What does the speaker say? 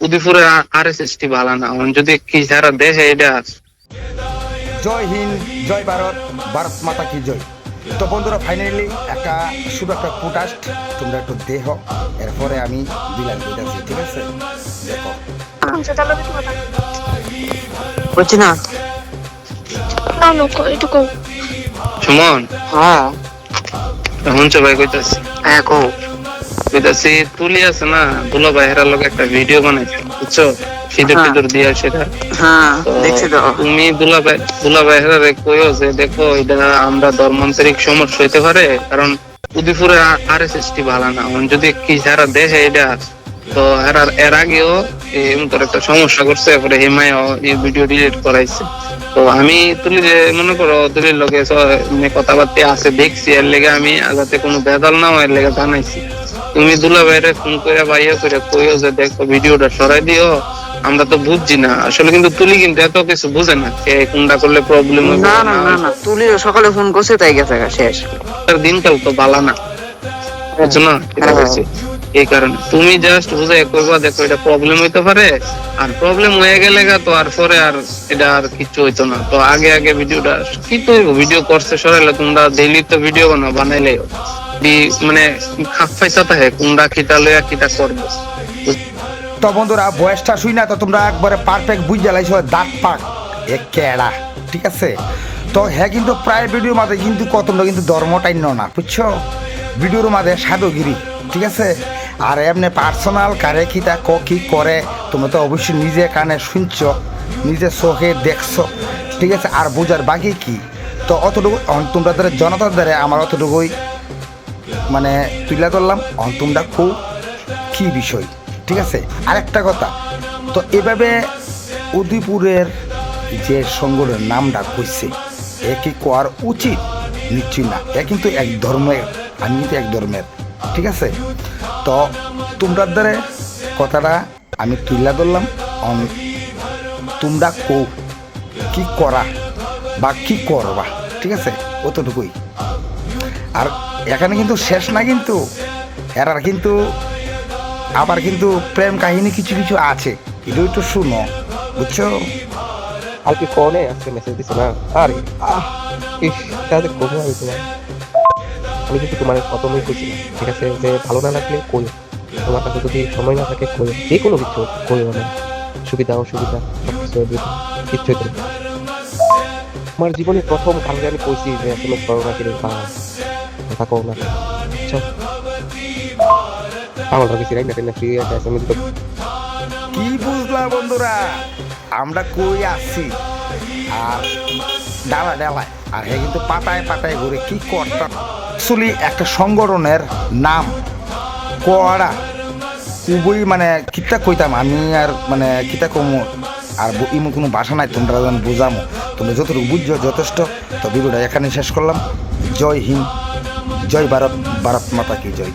উদয়পুরের RSS ভালো না, যদি কি সারা দেশে এটা। জয় হিন্দ, জয় ভারত, ভারত মাতা কি জয়। তো বন্ধুরা, ফাইনালি শুধু একটা প্রোটেস্ট তোমরা একটু দেহ, এরপরে আমি বিলাস দিতেছি, ঠিক আছে? দেখো বুঝছি না। সুমন, হ্যাঁ এখন ভাই কইতাছি হ্যাঁ কো। কইতাছি তুলি আছে না, দুলা ভাইয়ের লগে একটা ভিডিও বানাইছে, বুঝছো? সিঁদুর হ্যাঁ। টিদুর দিয়া সেটা। হ্যাঁ তো দেখছি তো। তুমি দুলা ভাইয়ের কইও যে দেখো এটা আমরা ধর্মান্তরিক সমস্যা হইতে পারে, কারণ উদয়পুরের RSS ভালো না, যদি কি সারা দেশে এটা। তো এর আগেও এমন করে একটা সমস্যা করছে, পরে হিমায়ও এই ভিডিও ডিলিট করাইছে। তো আমি তুলি যে মনে করো তুলির লোকে কথাবার্তা আছে দেখছি, এর লেগে আমি যাতে কোনো বেদাল না হয় এর লেগে জানাইছি। তুমি দুলা ভাইরে ফোন করে বাইরে করে কইও যে দেখো ভিডিওটা সরাই দিও, আমরা তো বুঝছি না আসলে। কিন্তু তুলি কিন্তু এত কিছু বুঝে না, কে কোনটা করলে প্রবলেম হবে না না না না, তুলি সকালে ফোন করছে তাই গেছে শেষ। তার দিনকাল তো বালা না, বুঝছো না? এটা হচ্ছে এই কারণে তুমি জাস্ট বুঝে করবা, দেখো এটা প্রবলেম হইতে পারে, আর প্রবলেম হয়ে গেলে তো আর পরে আর এটা আর কিছু হইতো না। তো আগে আগে ভিডিওটা কি তো ভিডিও করছে সরাইলে, তোমরা ডেইলি তো ভিডিও বানাইলে মানে খাফাইসা থাকে কোনটা কিটা লইয়া কিটা করবো। তো বন্ধুরা, বয়সটা শুই না তো তোমরা একবারে পারফেক্ট বুঝে লাইছো, দাঁত পাক এ কেড়া, ঠিক আছে? তো হ্যাঁ, কিন্তু প্রায় ভিডিওর মাঝে কিন্তু তোমরা কিন্তু ধর্মটাই না, বুঝছো? ভিডিওর মাঝে সাধুগিরি, ঠিক আছে? আর এমনি পার্সোনাল কারে কিটা কি করে তোমরা তো অবশ্যই নিজে কানে শুনছো, নিজে চোখে দেখছো, ঠিক আছে? আর বোঝার বাকি কি, তো অতটুকু তোমরা জনতার দ্বারা আমার অতটুকুই মানে তুলে ধরলাম। তোমরা খুব কি বিষয়, ঠিক আছে? আরেকটা কথা, তো এভাবে উদয়পুরের যে সংগঠনের নামটা কইছে, এ কি করার উচিত? নিশ্চয়ই না। এ কিন্তু এক ধর্মের, আমি কিন্তু এক ধর্মের, ঠিক আছে? তো তোমরা দ্বারা কথাটা আমি তুলে ধরলাম। তোমরা কি করা বা কি করবা, ঠিক আছে? অতটুকুই। আর এখানে কিন্তু শেষ না, কিন্তু এরা কিন্তু আবার কিন্তু প্রেম কাহিনী কিছু কিছু আছে, এটা একটু শুনো, বুঝছো? আর কি ফোনে আজকে মেসেজ দিছো না? আরে ইস, তাহলে কবো আমি তোমার, আমি কিন্তু তোমার প্রথমেই কইছিলাম, ঠিক আছে, যে ভালো না লাগলে কইও, তোমার কাছে যদি সময় না থাকে কইও, যে কোনো কিছু কইও না, সুবিধা অসুবিধা সবকিছু কিচ্ছু হইতে না। আমার জীবনে প্রথম কারণে আমি কইছি যে আসলে করোনা কিনে বা কথা কও না, বুঝছো? আমার কাছে রাইট না ফ্রি আছে, আমি তো কি বুঝলা বন্ধুরা, আমরা কই আসছি আর ডালা ডালায়, আর হ্যাঁ কিন্তু পাতায় পাতায় ঘুরে কি করতাম। অ্যাকচুয়ালি একটা সংগঠনের নাম করা খুবই মানে কিতা কইতাম আমি, আর মানে কিতা কমো, আর ইমো কোনো ভাষা নাই তোমরা যেন বোঝামো। তোমরা যতটুকু বুঝছো যথেষ্ট। তো ভিডিওটা এখানে শেষ করলাম। জয় হিন্দ, জয় ভারত, ভারত মাতা কি জয়।